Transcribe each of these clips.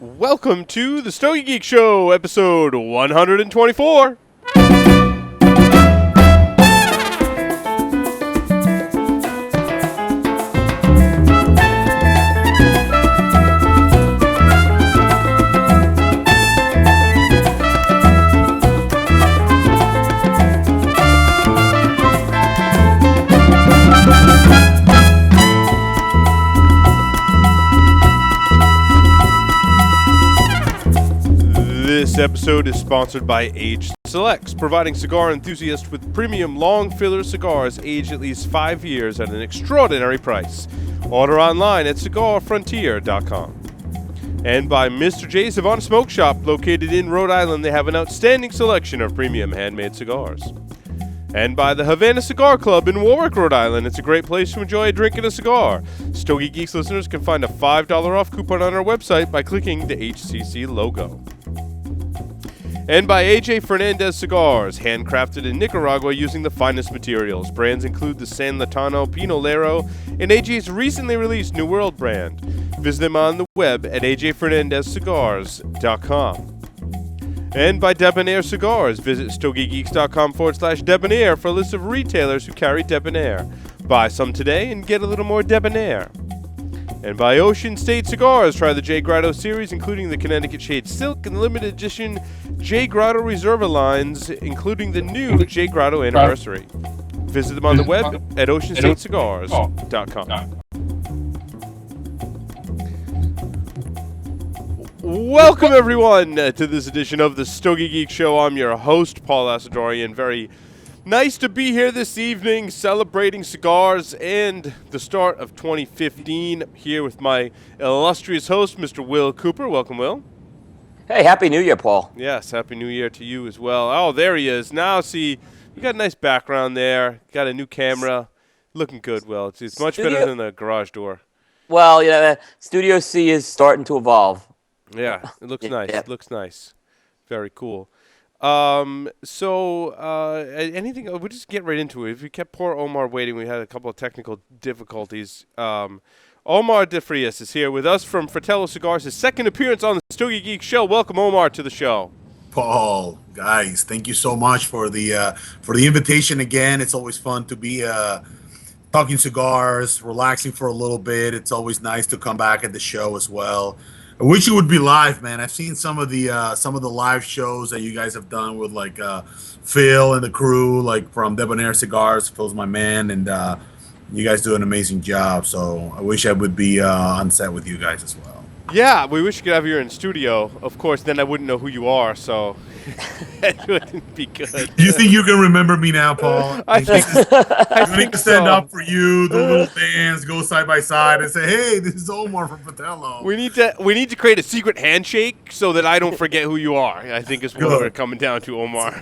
Welcome to the Stogie Geek Show, episode 124. This episode is sponsored by Age Selects, providing cigar enthusiasts with premium long filler cigars aged at least 5 years at an extraordinary price. Order online at cigarfrontier.com. And by Mr. J's Havana Smoke Shop, located in Rhode Island. They have an outstanding selection of premium handmade cigars. And by the Havana Cigar Club in Warwick, Rhode Island. It's a great place to enjoy a drink and a cigar. Stogie Geeks listeners can find a $5 off coupon on our website by clicking the HCC logo. And by AJ Fernandez Cigars, handcrafted in Nicaragua using the finest materials. Brands include the San Latano Pinolero and AJ's recently released New World brand. Visit them on the web at ajfernandezcigars.com. And by Debonair Cigars, visit stogiegeeks.com/debonair for a list of retailers who carry Debonair. Buy some today and get a little more Debonair. And by Ocean State Cigars, try the J. Grotto series, including the Connecticut Shade Silk and limited edition J. Grotto Reserva lines, including the new J. Grotto Anniversary. Visit them on the web at oceanstatecigars.com. Welcome, everyone, to this edition of the Stogie Geek Show. I'm your host, Paul Asadorian. Very nice to be here this evening, celebrating cigars and the start of 2015. I'm here with my illustrious host, Mr. Will Cooper. Welcome, Will. Hey, Happy New Year, Paul. Yes, Happy New Year to you as well. Oh, there he is. Now, see, you got a nice background there. Got a new camera. Looking good, Will. It's much better than the garage door. Well, Studio C is starting to evolve. Yeah, it looks nice. Yeah. It looks nice. Very cool. Anything? We'll just get right into it. If we kept poor Omar waiting, we had a couple of technical difficulties. Omar de Frias is here with us from Fratello Cigars, his second appearance on the Stogie Geek Show. Welcome, Omar, to the show. Paul, guys, thank you so much for the invitation again. It's always fun to be talking cigars, relaxing for a little bit. It's always nice to come back at the show as well. I wish it would be live, man. I've seen some of the live shows that you guys have done with like Phil and the crew, like from Debonair Cigars. Phil's my man, and you guys do an amazing job. So I wish I would be on set with you guys as well. Yeah, we wish we could have you in studio. Of course, then I wouldn't know who you are, so it wouldn't be good. Do you think you can remember me now, Paul? I think stand so. up for you, the little bands go side by side and say, "Hey, this is Omar from Fratello." We need to create a secret handshake so that I don't forget who you are. I think is what we're coming down to, Omar.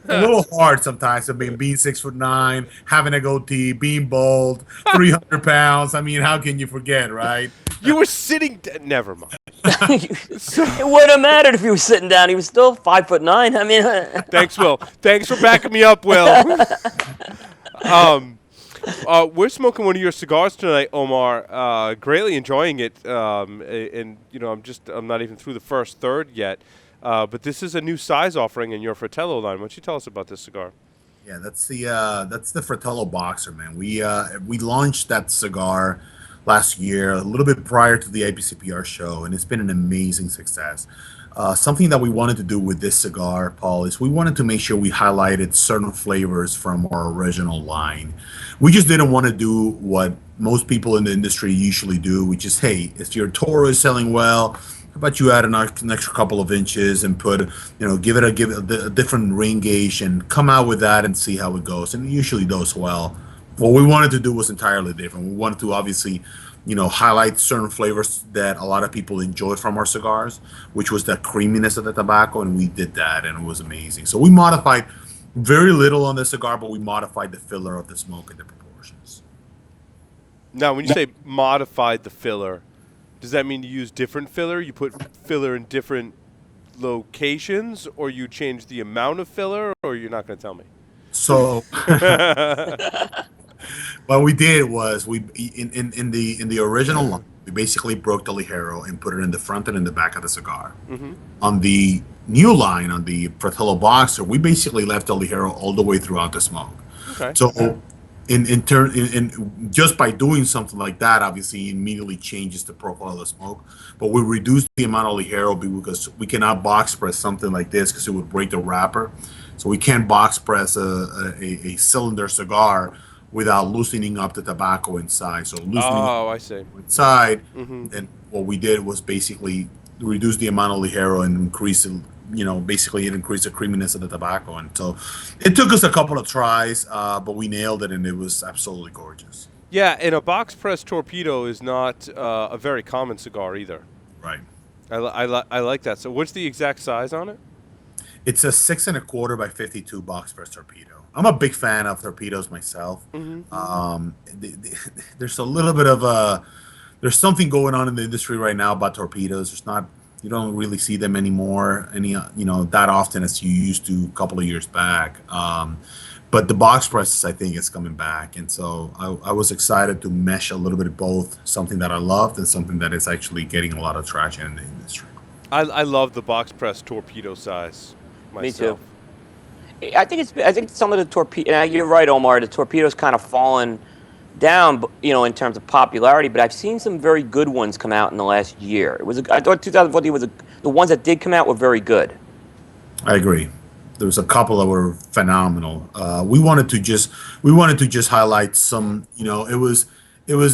A little hard sometimes. I mean, being 6'9", having a goatee, being bald, 300 pounds. I mean, how can you forget, right? You were sitting. Never mind. It wouldn't have mattered if he was sitting down. He was still 5'9". I mean, Thanks, Will. Thanks for backing me up, Will. We're smoking one of your cigars tonight, Omar. Greatly enjoying it. And I'm not even through the first third yet. But this is a new size offering in your Fratello line. Why don't you tell us about this cigar? Yeah, that's the Fratello Boxer, man. We launched that cigar last year, a little bit prior to the IPCPR show, and it's been an amazing success. Something that we wanted to do with this cigar, Paul, is we wanted to make sure we highlighted certain flavors from our original line. We just didn't want to do what most people in the industry usually do, which is, hey, if your Toro is selling well, how about you add an extra couple of inches and give it a different ring gauge and come out with that and see how it goes. And it usually does well. What we wanted to do was entirely different. We wanted to obviously, highlight certain flavors that a lot of people enjoy from our cigars, which was the creaminess of the tobacco, and we did that, and it was amazing. So we modified very little on the cigar, but we modified the filler of the smoke and the proportions. Now, when you say modified the filler, does that mean you use different filler? You put filler in different locations, or you change the amount of filler, or you're not going to tell me? So what we did was in the original line, We basically broke the ligero and put it in the front and in the back of the cigar. Mm-hmm. On the new line, on the Fratello Boxer, we basically left the ligero all the way throughout the smoke. Okay. So, in just by doing something like that, obviously immediately changes the profile of the smoke. But we reduced the amount of ligero because we cannot box press something like this because it would break the wrapper. So we can't box press a cylinder cigar without loosening up the tobacco inside. So loosening up I see. inside, Mm-hmm. and what we did was basically reduce the amount of ligero and increase it. Basically it increased the creaminess of the tobacco. And so it took us a couple of tries, but we nailed it, and it was absolutely gorgeous. Yeah, and a box press torpedo is not a very common cigar either. Right. I like that. So what's the exact size on it? It's a 6 1/4 by 52 box press torpedo. I'm a big fan of torpedoes myself. Mm-hmm. There's a little bit of there's something going on in the industry right now about torpedoes. You don't really see them anymore, that often as you used to a couple of years back. But the box presses, I think, is coming back, and so I was excited to mesh a little bit of both, something that I loved and something that is actually getting a lot of traction in the industry. I love the box press torpedo size myself. Me too. I think some of the torpedo. You're right, Omar. The torpedo's kind of fallen down, in terms of popularity. But I've seen some very good ones come out in the last year. I thought 2014 was the ones that did come out were very good. I agree. There was a couple that were phenomenal. We wanted to just highlight some. It was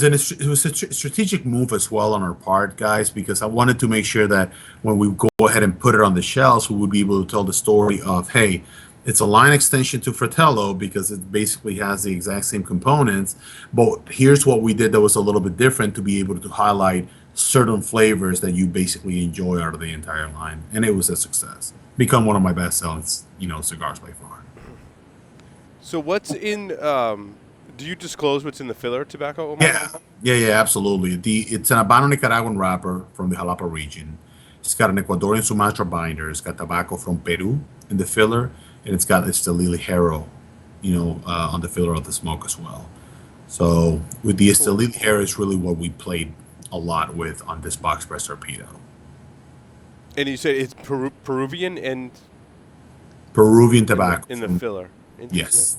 a strategic move as well on our part, guys, because I wanted to make sure that when we go ahead and put it on the shelves, we would be able to tell the story of, hey, it's a line extension to Fratello because it basically has the exact same components. But here's what we did that was a little bit different to be able to highlight certain flavors that you basically enjoy out of the entire line. And it was a success. Become one of my best selling, cigars by far. So what's in? Do you disclose what's in the filler tobacco, Omar? Yeah, absolutely. It's an Habano Nicaraguan wrapper from the Jalapa region. It's got an Ecuadorian Sumatra binder. It's got tobacco from Peru in the filler, and it's the ligero, on the filler of the smoke as well. So with the Estelí ligero is really what we played a lot with on this box press torpedo. And you said it's Peruvian and Peruvian tobacco in the filler. Yes.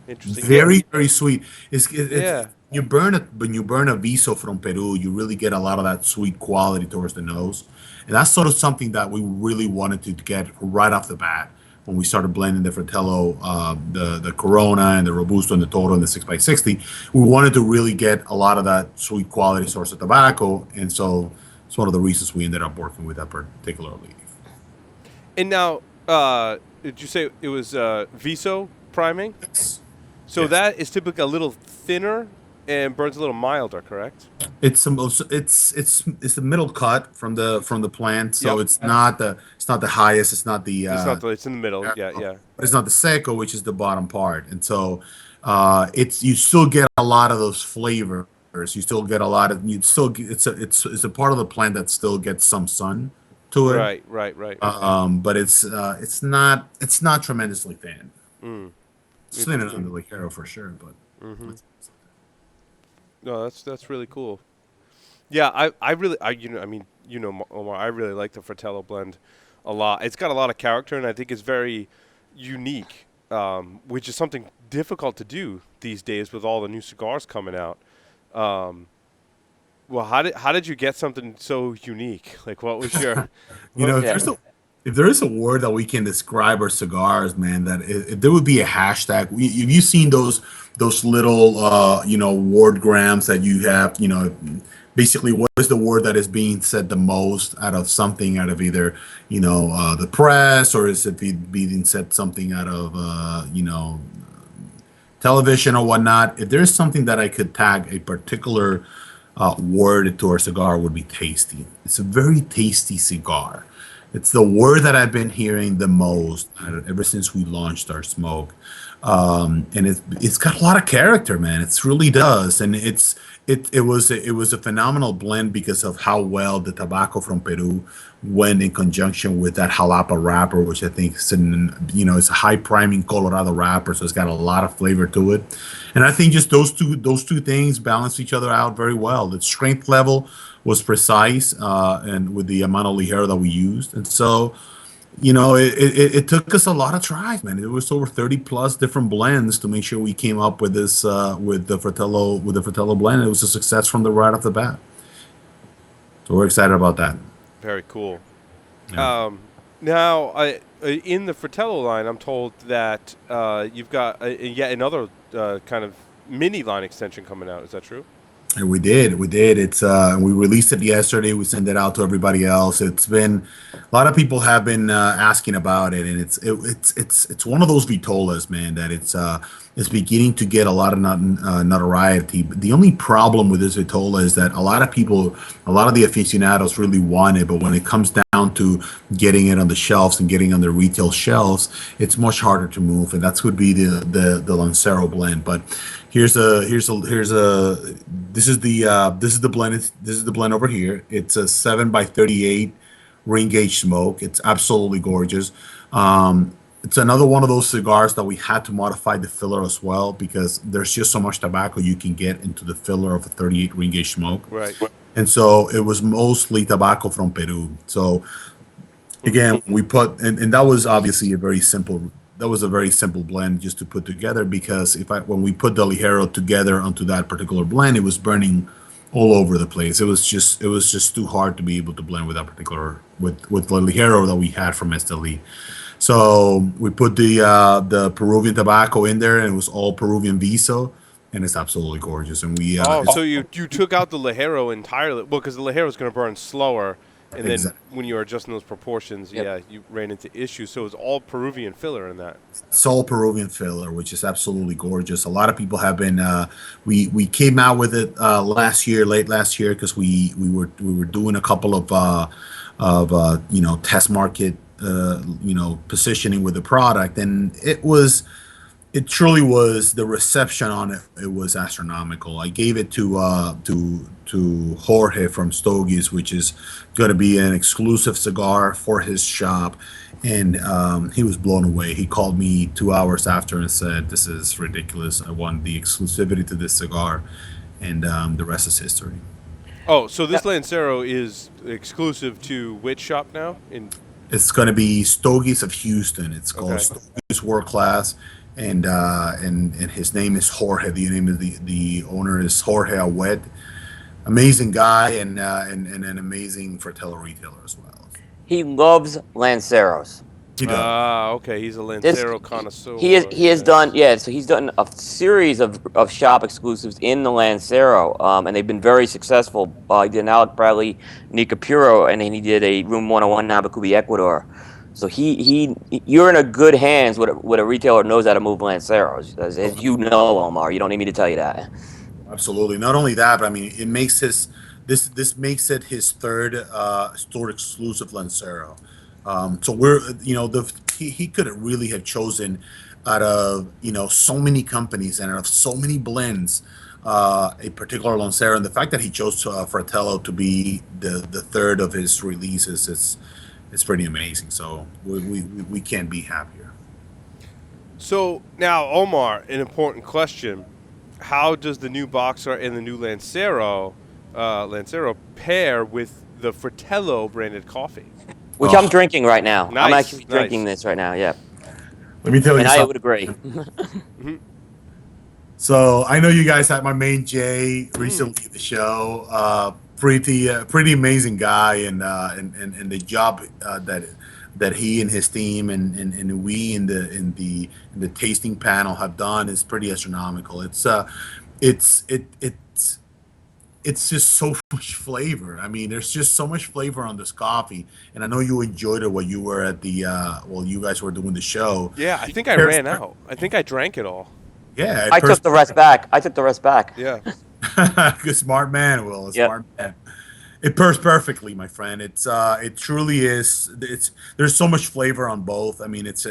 Interesting. Very, very sweet. Yeah. When you burn a viso from Peru, you really get a lot of that sweet quality towards the nose, and that's sort of something that we really wanted to get right off the bat when we started blending the Fratello, the Corona and the Robusto and the Toro and the 6x60. We wanted to really get a lot of that sweet quality source of tobacco, and so it's one of the reasons we ended up working with that particular leaf. And now, did you say it was Viso priming? Yes. So that is typically a little thinner and burns a little milder, correct? It's the middle cut from the plant, so Yep. it's not the highest, it's not the It's in the middle. Yeah. but it's not the seco, which is the bottom part, and so you still get a lot of those flavors. You still get a lot of it's a part of the plant that still gets some sun to it. Right. But it's not tremendously thin. It's thinner than the ligero for sure, but. No, that's really cool. Yeah, Omar, I really like the Fratello blend a lot. It's got a lot of character, and I think it's very unique, which is something difficult to do these days with all the new cigars coming out. Well, how did you get something so unique? Like, what was your? If there is a word that we can describe our cigars, man, if there would be a hashtag. Have you seen those little wordgrams that you have? Basically, what is the word that is being said the most out of something, out of either the press, or is it being said something out of television or whatnot? If there's something that I could tag a particular word to our cigar, would be tasty. It's a very tasty cigar. It's the word that I've been hearing the most ever since we launched our smoke. And it's got a lot of character, man. It really does, and it was a phenomenal blend because of how well the tobacco from Peru went in conjunction with that jalapa wrapper, which I think is it's a high priming Colorado wrapper, so it's got a lot of flavor to it. And I think just those two things balance each other out very well. The strength level was precise, and with the amount of ligero that we used, and so it took us a lot of tries, man. It was over 30 plus different blends to make sure we came up with this with the Fratello blend. It was a success from the right off the bat. So we're excited about that. Very cool. Yeah. Now, in the Fratello line, I'm told that you've got yet another kind of mini line extension coming out. Is that true? And we did. It's we released it yesterday. We sent it out to everybody else. It's been a lot of people have been asking about it, and it's one of those vitolas, man, that it's beginning to get a lot of notoriety. But the only problem with this vitola is that a lot of the aficionados really want it, but when it comes down to getting it on the shelves and getting on the retail shelves, it's much harder to move, and that's would be the Lancero blend. But Here's a this is the blend. This is the blend over here. It's a 7x38 ring gauge smoke. It's absolutely gorgeous. It's another one of those cigars that we had to modify the filler as well because there's just so much tobacco you can get into the filler of a 38 ring gauge smoke. Right. And so it was mostly tobacco from Peru. So again, we put and that was obviously a very simple blend just to put together because when we put the ligero together onto that particular blend, it was burning all over the place. It was just too hard to be able to blend with that particular with the ligero that we had from Esteli. So we put the Peruvian tobacco in there, and it was all Peruvian Viso, and it's absolutely gorgeous. And we so you took out the ligero entirely, well, because the ligero is going to burn slower. And then when you were adjusting those proportions, you ran into issues. So it was all Peruvian filler in that. It's all Peruvian filler, which is absolutely gorgeous. A lot of people have been. We came out with it late last year, because we were doing a couple of test market positioning with the product, and it truly was, the reception on it. It was astronomical. I gave it to Jorge from Stogies, which is going to be an exclusive cigar for his shop, and he was blown away. He called me 2 hours after and said, "This is ridiculous. I want the exclusivity to this cigar," and the rest is history. Oh, so this Lancero is exclusive to which shop now? It's going to be Stogies of Houston. It's called Stogies World Class. And his name is Jorge. The name of the owner is Jorge Awed. Amazing guy, and an amazing Fratello retailer as well. He loves Lanceros. He does. Okay. He's a Lancero connoisseur. He has done So he's done a series of shop exclusives in the Lancero, and they've been very successful. He did an Alec Bradley Nica Puro, and then he did a Room 101 Nabacubi Ecuador. So you're in a good hands with a retailer who knows how to move Lanceros, as you know, Omar. You don't need me to tell you that. Absolutely. Not only that, but I mean, it makes this makes it his third store exclusive Lancero. So he could really have chosen out of so many companies and out of so many blends a particular Lancero, and the fact that he chose Fratello to be the third of his releases, it's pretty amazing. So we can't be happier. So now, Omar, an important question: how does the new Boxer and the new Lancero pair with the Fratello branded coffee? Which I'm drinking right now. Nice, I'm actually drinking this right now. Yeah. Let me tell you something. something. I would agree. So I know you guys had my main Jay recently at the show. Pretty amazing guy, and the job that he and his team and we in the tasting panel have done is pretty astronomical. It's just so much flavor. I mean, there's just so much flavor on this coffee, and I know you enjoyed it while you were at you guys were doing the show. Yeah, I think I ran out. I think I drank it all. Yeah, I took the rest back. Yeah. Good smart man, Will. Smart man. It pairs perfectly, my friend. It truly is. There's so much flavor on both. I mean, it's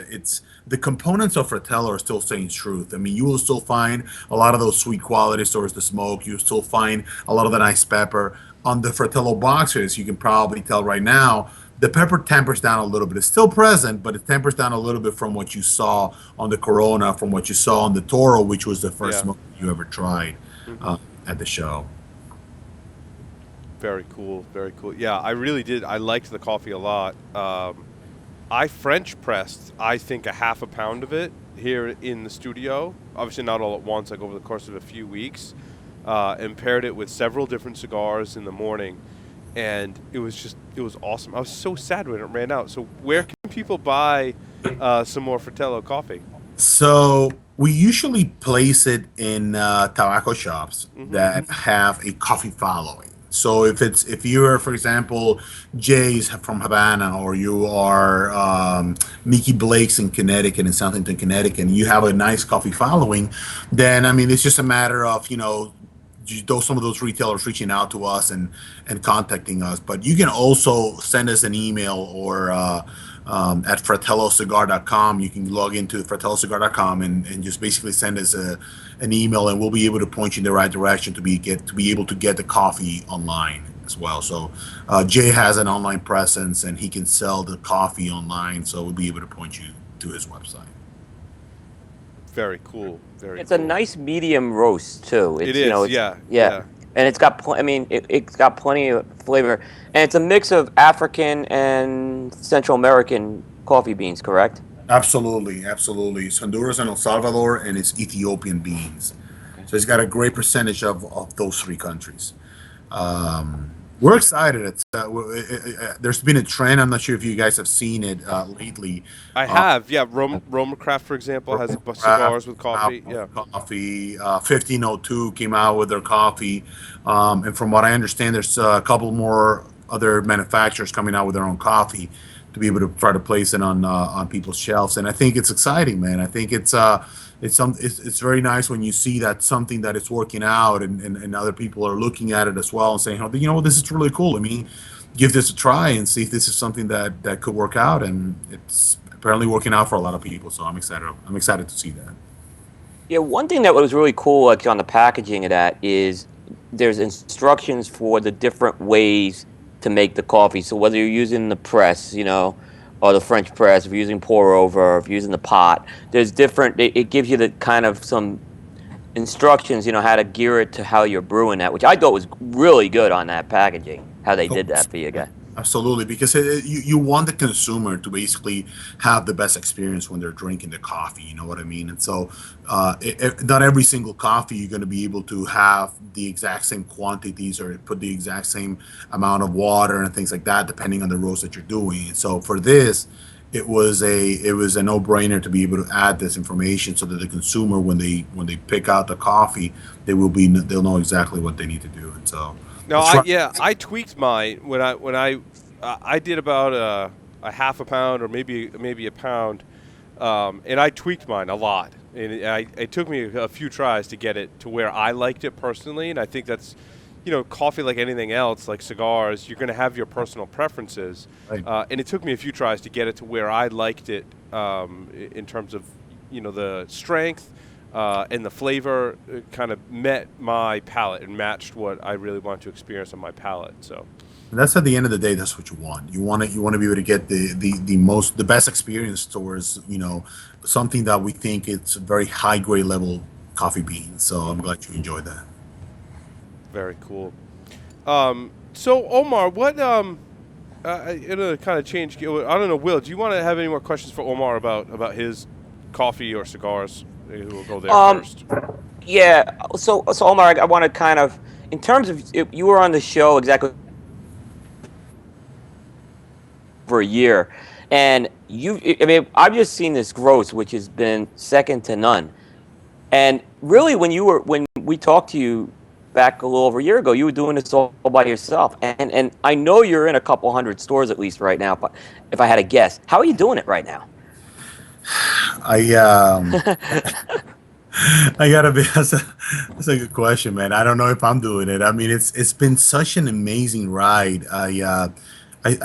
the components of Fratello are still saying truth. I mean, you will still find a lot of those sweet qualities towards the smoke. You still find a lot of the nice pepper on the Fratello boxers. You can probably tell right now the pepper tempers down a little bit. It's still present, but it tempers down a little bit from what you saw on the Corona, from what you saw on the Toro, which was the first Yeah. smoke you ever tried Hmm. at the show. Very cool. Very cool. Yeah, I really did. I liked the coffee a lot. I French pressed, I think, a half a pound of it here in the studio. Obviously, not all at once, like over the course of a few weeks, and paired it with several different cigars in the morning. And it was awesome. I was so sad when it ran out. So, where can people buy some more Fratello coffee? So we usually place it in tobacco shops Hmm. that have a coffee following. So if you're, for example, Jay's from Havana, or you are Mickey Blake's in Connecticut, in Southampton, Connecticut, and you have a nice coffee following, then I mean it's just a matter of some of those retailers reaching out to us and contacting us. But you can also send us an email or at fratellocigar.com. You can log into fratellocigar.com and just basically send us an email, and we'll be able to point you in the right direction to be able to get the coffee online as well. So Jay has an online presence, and he can sell the coffee online. So we'll be able to point you to his website. Very cool. Very It's a cool. nice medium roast too. It It's is, it's yeah, yeah, yeah. and it's got I mean it's got plenty of flavor, and it's a mix of African and Central American coffee beans, correct? Absolutely, absolutely. It's Honduras and El Salvador, and it's Ethiopian beans. Okay. So it's got a great percentage of those three countries. We're excited. There's been a trend. I'm not sure if you guys have seen it lately. I Uh, have, yeah. Roma Craft, for example, has Craft cigars with came out coffee. with Yeah. coffee. 1502 came out with their coffee, and from what I understand, there's a couple more other manufacturers coming out with their own coffee to be able to try to place it on people's shelves. And I think it's exciting, man. I think it's very nice when you see that something that is working out, and other people are looking at it as well and saying, oh, this is really cool. I mean, give this a try and see if this is something that could work out. And it's apparently working out for a lot of people. So I'm excited. I'm excited to see that. Yeah, one thing that was really cool, like on the packaging of that, is there's instructions for the different ways to make the coffee. So whether you're using the press, or the French press, if you're using pour over, or if you're using the pot, there's different. It gives you the kind of some instructions, how to gear it to how you're brewing that, which I thought was really good on that packaging, how they did that for you guys. Absolutely, because you want the consumer to basically have the best experience when they're drinking the coffee. You know what I mean? And so, not every single coffee you're going to be able to have the exact same quantities or put the exact same amount of water and things like that, depending on the roast that you're doing. And so, for this, it was a no-brainer to be able to add this information so that the consumer, when they pick out the coffee, they'll know exactly what they need to do. And so. No, Let's try. I tweaked mine when I did about a half a pound or maybe a pound, and I tweaked mine a lot, and it took me a few tries to get it to where I liked it personally, and I think that's, coffee like anything else, like cigars, you're going to have your personal preferences, Right. and it took me a few tries to get it to where I liked it, in terms of, the strength. And the flavor kind of met my palate and matched what I really wanted to experience on my palate. So, And that's at the end of the day, that's what you want. You want to be able to get the best experience towards something that we think it's a very high grade level coffee bean. So I'm glad you enjoyed that. very cool. So Omar, what it'll kind of change. I don't know, Will. Do you want to have any more questions for Omar about his coffee or cigars? Maybe we'll go there Um, first. yeah. So Omar, I want to kind of, in terms of, if you were on the show exactly for a year, and I mean, I've just seen this growth, which has been second to none. And really, when we talked to you back a little over a year ago, you were doing this all by yourself. And I know you're in a couple hundred stores at least right now. But if I had to guess, how are you doing it right now? I I gotta be. That's a good question, man. I don't know if I'm doing it. I mean, it's been such an amazing ride. I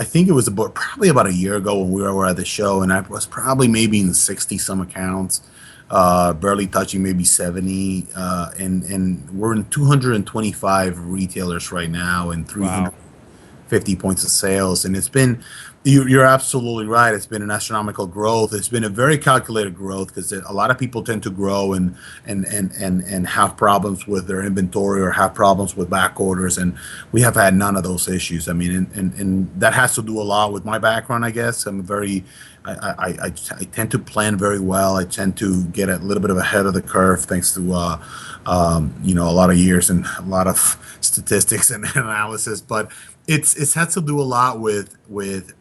think it was probably about a year ago when we were at the show, and I was probably maybe in 60 some accounts, barely touching maybe 70, and we're in 225 retailers right now and 300 Wow. 50 points of sales. And it's been, you're absolutely right. It's been an astronomical growth. It's been a very calculated growth because a lot of people tend to grow and have problems with their inventory or have problems with back orders. And we have had none of those issues. I mean, and that has to do a lot with my background, I guess. I tend to plan very well. I tend to get a little bit of ahead of the curve thanks to, a lot of years and a lot of statistics and analysis. But it has to do a lot with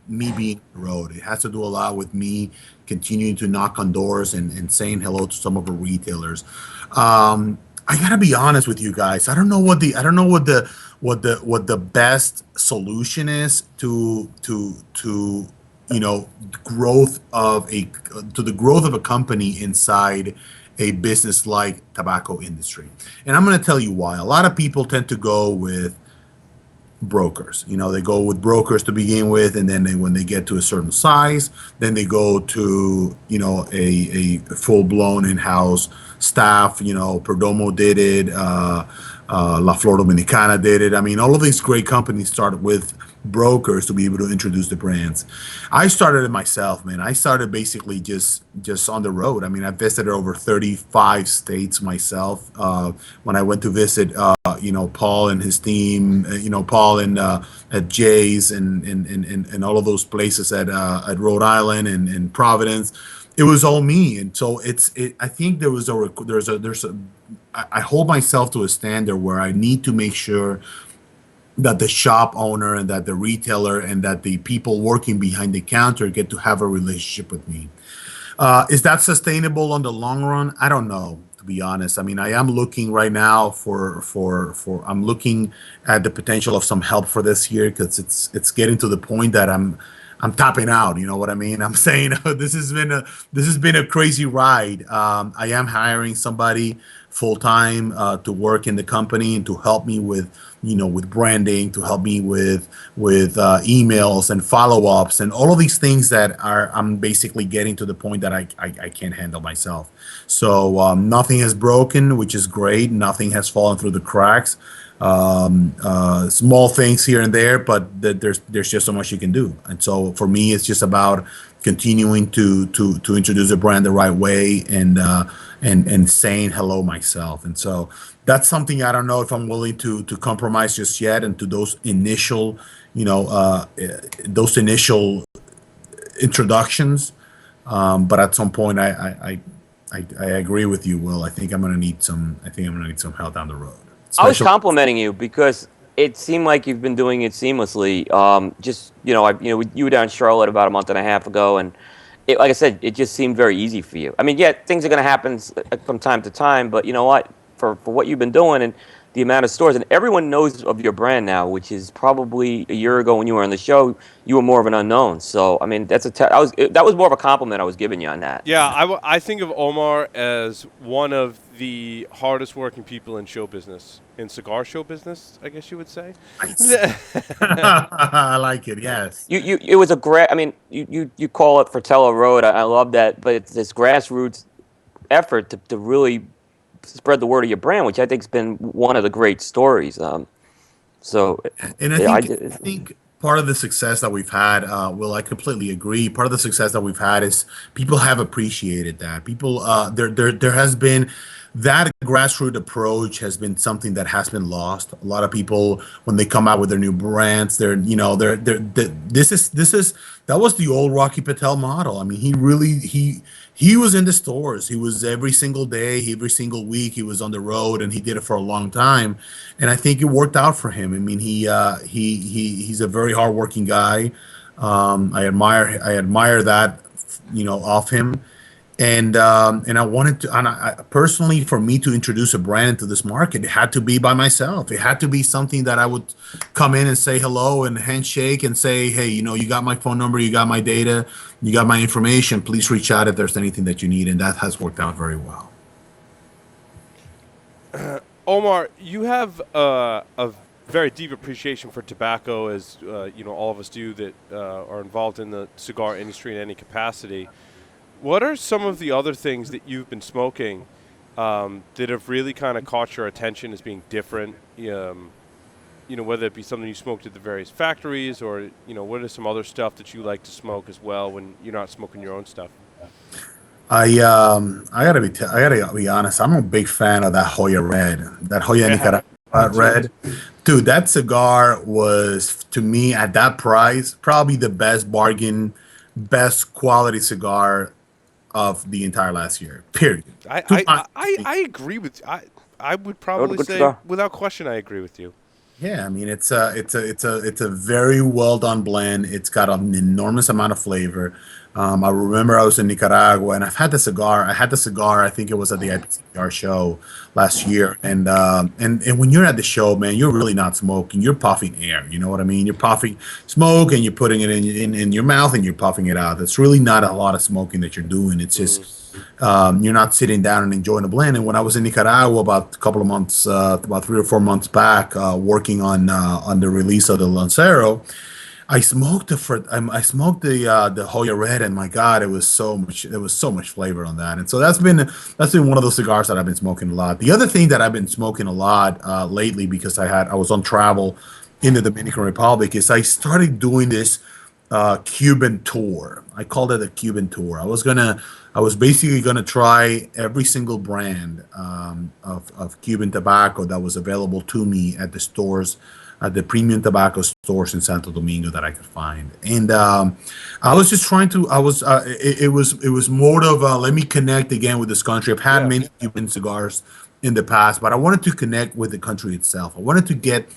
me being on the road. It has to do a lot with me continuing to knock on doors and saying hello to some of the retailers. I gotta be honest with you guys. I don't know what the best solution is to growth of a to the growth of a company inside a business like tobacco industry. And I'm going to tell you why. A lot of people tend to go with brokers. They go with brokers to begin with, and then when they get to a certain size, then they go to a full blown in house staff. Perdomo did it. La Flor Dominicana did it. I mean, all of these great companies started with brokers to be able to introduce the brands. I started it myself, man. I started basically just on the road. I mean, I visited over 35 states myself. When I went to visit, Paul and his team, Paul and at Jay's and all of those places at Rhode Island and Providence. It was all me, and so I think I hold myself to a standard where I need to make sure that the shop owner and that the retailer and that the people working behind the counter get to have a relationship with me. Is that sustainable on the long run? I don't know, to be honest. I mean, I am looking right now I'm looking at the potential of some help for this year because it's getting to the point that I'm topping out. You know what I mean? I'm saying this has been a crazy ride. I am hiring somebody full time to work in the company and to help me with branding, to help me with emails and follow ups and all of these things that I'm basically getting to the point that I can't handle myself. So nothing has broken, which is great. Nothing has fallen through the cracks. Small things here and there, but there's just so much you can do. And so for me, it's just about continuing to introduce a brand the right way and saying hello myself. And so that's something I don't know if I'm willing to compromise just yet. And to those initial introductions. But at some point, I agree with you, Will. I think I'm gonna need some. I think I'm gonna need some help down the road. I was Especially. complimenting you because it seemed like you've been doing it seamlessly. You were down in Charlotte about a month and a half ago, and like I said, it just seemed very easy for you. I mean, yeah, things are going to happen from time to time, but you know what? For what you've been doing and the amount of stores, and everyone knows of your brand now, which is probably a year ago when you were on the show, you were more of an unknown. So, I mean, that was more of a compliment I was giving you on that. Yeah, I think of Omar as one of the hardest working people in show business, in cigar show business, I guess you would say. Nice. I like it. Yes. It was I mean, you call it Fratello Road. I love that, but it's this grassroots effort to really spread the word of your brand, which I think has been one of the great stories. So, And yeah, I think part of the success that we've had, Will, I completely agree. Part of the success that we've had is people have appreciated that. People, there has been that grassroots approach has been something that has been lost. A lot of people, when they come out with their new brands, this is that was the old Rocky Patel model. I mean, he was in the stores. He was every single day, every single week. He was on the road, and he did it for a long time. And I think it worked out for him. I mean, he's a very hardworking guy. I admire that, of him. And I wanted to, and I personally, for me to introduce a brand into this market, it had to be by myself. It had to be something that I would come in and say hello and handshake and say, hey, you got my phone number, you got my data, you got my information. Please reach out if there's anything that you need. And that has worked out very well. Omar, you have a very deep appreciation for tobacco, as all of us do that are involved in the cigar industry in any capacity. What are some of the other things that you've been smoking that have really kind of caught your attention as being different? Whether it be something you smoked at the various factories, or what are some other stuff that you like to smoke as well when you're not smoking your own stuff? I gotta be honest. I'm a big fan of that Hoya Red, that Hoya Yeah, Nicaragua me too. Red. Dude, that cigar was to me at that price probably the best bargain, best quality cigar of the entire last year. Period. I To I my, I, I agree with I would That was a probably good say cigar. without question I agree with you. yeah, I mean it's a very well done blend. It's got an enormous amount of flavor. I remember I was in Nicaragua and I've had the cigar. I had the cigar. I think it was at the IPCPR show last year. And when you're at the show, man, you're really not smoking. You're puffing air. You know what I mean? You're puffing smoke and you're putting it in your mouth and you're puffing it out. That's really not a lot of smoking that you're doing. It's Mm. just you're not sitting down and enjoying the blend. And when I was in Nicaragua about a couple of months, about 3 or 4 months back, working on the release of the Lancero, I smoked the Hoya Red, and my God, it was so much. There was so much flavor on that, and so that's been one of those cigars that I've been smoking a lot. The other thing that I've been smoking a lot lately, because I was on travel in the Dominican Republic, is I started doing this Cuban tour. I called it a Cuban tour. I was basically gonna try every single brand of Cuban tobacco that was available to me at the stores, at the premium tobacco stores in Santo Domingo that I could find. And I was just trying to. It was more of let me connect again with this country. I've had Yeah. many Cuban cigars in the past, but I wanted to connect with the country itself. I wanted to get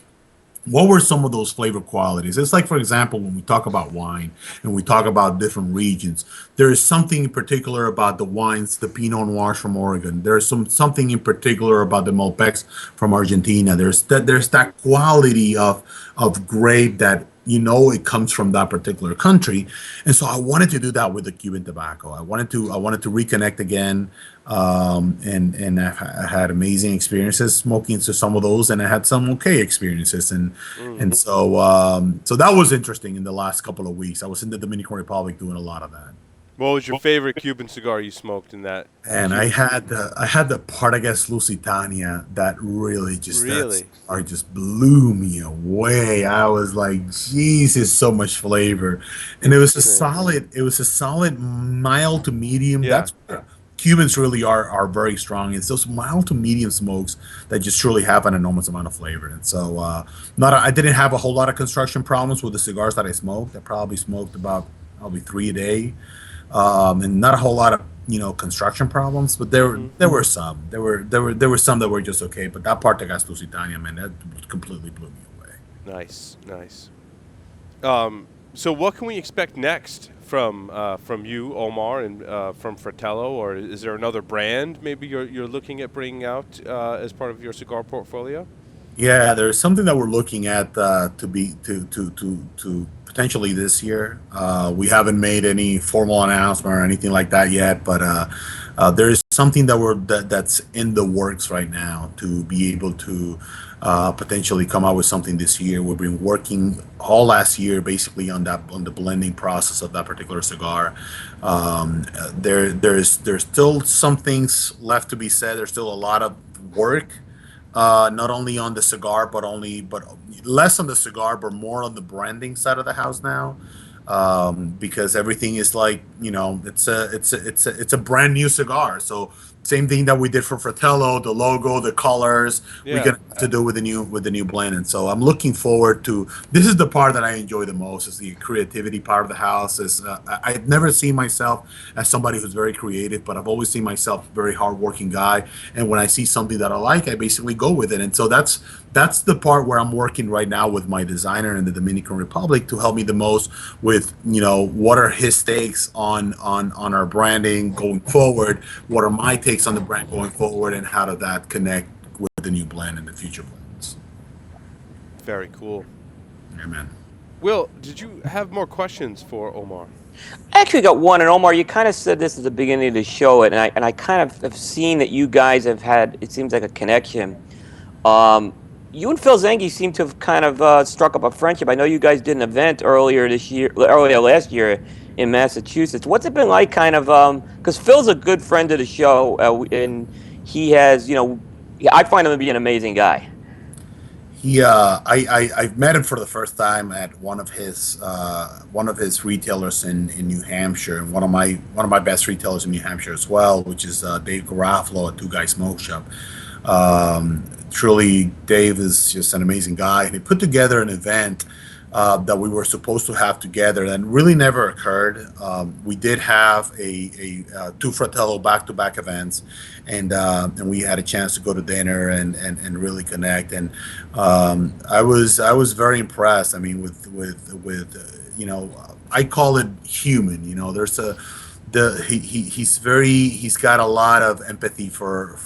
what were some of those flavor qualities? It's like, for example, when we talk about wine and we talk about different regions, there is something in particular about the wines, the Pinot Noirs from Oregon. There's something in particular about the Malbecs from Argentina. There's that quality of grape that it comes from that particular country, and so I wanted to do that with the Cuban tobacco. I wanted to reconnect again, and I had amazing experiences smoking to some of those, and I had some okay experiences, and Mm. and so that was interesting. In the last couple of weeks, I was in the Dominican Republic doing a lot of that. What was your favorite Cuban cigar you smoked in that And I Cuban trip? had the Partagas Lusitania that really just that Really? cigar just blew me away. I was like, Jesus, so much flavor, and Interesting. it was a solid mild to medium. Yeah. That's where Cubans really are very strong. It's those mild to medium smokes that just truly have an enormous amount of flavor. And so, I didn't have a whole lot of construction problems with the cigars that I smoked. I probably smoked about probably three a day, and not a whole lot of construction problems, but Hmm. there were some. There were some that were just okay. But that part that got Lusitania, man, that completely blew me away. Nice, nice. So what can we expect next from you, Omar, and from Fratello, or is there another brand maybe you're looking at bringing out as part of your cigar portfolio? Yeah, there's something that we're looking at to potentially this year. We haven't made any formal announcement or anything like that yet, but there is something that's in the works right now to be able to potentially come out with something this year. We've been working all last year basically on the blending process of that particular cigar. There's still some things left to be said. There's still a lot of work, not only on the cigar, but less on the cigar, but more on the branding side of the house now, because everything is like it's a brand new cigar. So same thing that we did for Fratello, the logo, the colors, we're Yeah. gonna have to do with the new blend. And so I'm looking forward to this. Is the part that I enjoy the most, is the creativity part of the house. Is I've never seen myself as somebody who's very creative, but I've always seen myself a very hardworking guy. And when I see something that I like, I basically go with it. And so that's the part where I'm working right now with my designer in the Dominican Republic to help me the most with what are his takes on our branding going forward, what are my takes on the brand going forward, and how does that connect with the new blend and the future blends. Very cool. Amen. Will, did you have more questions for Omar? I actually got one, and Omar, you kind of said this at the beginning of the show, and I kind of have seen that you guys have had, it seems like, a connection You and Phil Zengi seem to have kind of struck up a friendship. I know you guys did an event earlier last year in Massachusetts. What's it been like, kind of? Because Phil's a good friend of the show, and he has, I find him to be an amazing guy. I've met him for the first time at one of his retailers in New Hampshire, and one of my best retailers in New Hampshire as well, which is Dave Garofalo at Two Guys Smoke Shop. Truly, Dave is just an amazing guy, and he put together an event that we were supposed to have together that really never occurred. We did have a two Fratello back-to-back events, and we had a chance to go to dinner and really connect. And I was very impressed. I mean, with I call it human. There's he's got a lot of empathy for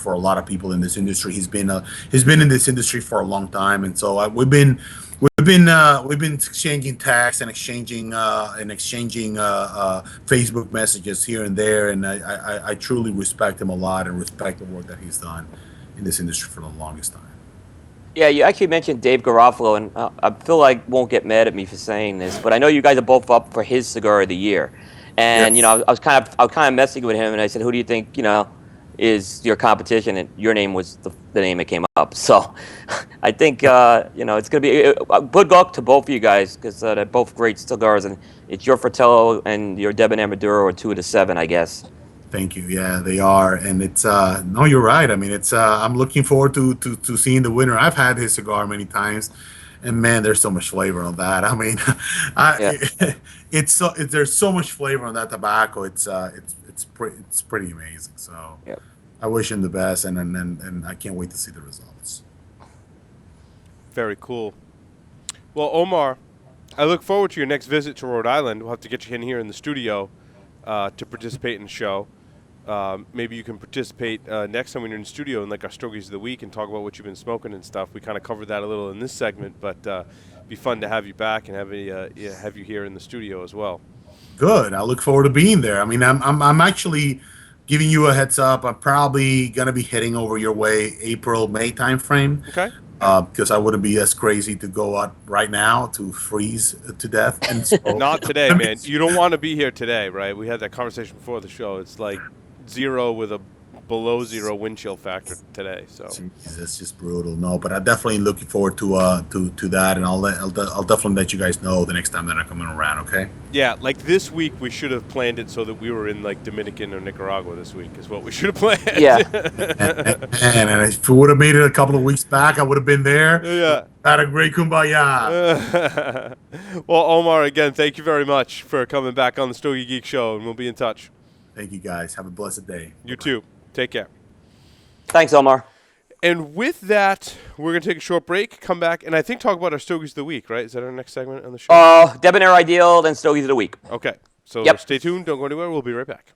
a lot of people in this industry. He's been in this industry for a long time, and so we've been exchanging texts and exchanging Facebook messages here and there, and I truly respect him a lot and respect the work that he's done in this industry for the longest time. Yeah, you actually mentioned Dave Garofalo, and I feel like won't get mad at me for saying this, but I know you guys are both up for his cigar of the year. And Yes. I was kind of messing with him, and I said, "Who do you think is your competition?" And your name was the name that came up. So I think it's going to be good luck to both of you guys, because they're both great cigars, and it's your Fratello and your Debonair Maduro are 2 of the 7, I guess. Thank you. Yeah, they are, and it's no, you're right. I mean, it's I'm looking forward to seeing the winner. I've had his cigar many times, and man, there's so much flavor on that. I mean, Yeah. there's so much flavor on that tobacco. It's pretty amazing. So Yep. I wish him the best, and I can't wait to see the results. Very cool. Well, Omar, I look forward to your next visit to Rhode Island. We'll have to get you in here in the studio to participate in the show. Maybe you can participate next time when you're in the studio in like our Stogies of the Week and talk about what you've been smoking and stuff. We kind of covered that a little in this segment, but it'd be fun to have you back and have you here in the studio as well. Good. I look forward to being there. I mean, I'm actually giving you a heads up. I'm probably gonna be heading over your way April May timeframe. Okay. Because I wouldn't be as crazy to go out right now to freeze to death. And so, Not today, man. You don't want to be here today, right? We had that conversation before the show. It's like 0 with a below 0 wind chill factor today. So That's just brutal. No, but I'm definitely looking forward to that, and I'll definitely let you guys know the next time that I'm coming around. Okay. yeah, like this week we should have planned it so that we were in like Dominican or Nicaragua this week is what we should have planned. Yeah. And if we would have made it a couple of weeks back, I would have been there. Yeah. Had a great kumbaya. Well, Omar, again, thank you very much for coming back on the Stogie Geek Show, and we'll be in touch. Thank you, guys. Have a blessed day. You too. Take care. Thanks, Omar. And with that, we're going to take a short break, come back, and I think talk about our Stogies of the Week, right? Is that our next segment on the show? Debonair Ideal, then Stogies of the Week. Okay. So Yep. Stay tuned. Don't go anywhere. We'll be right back.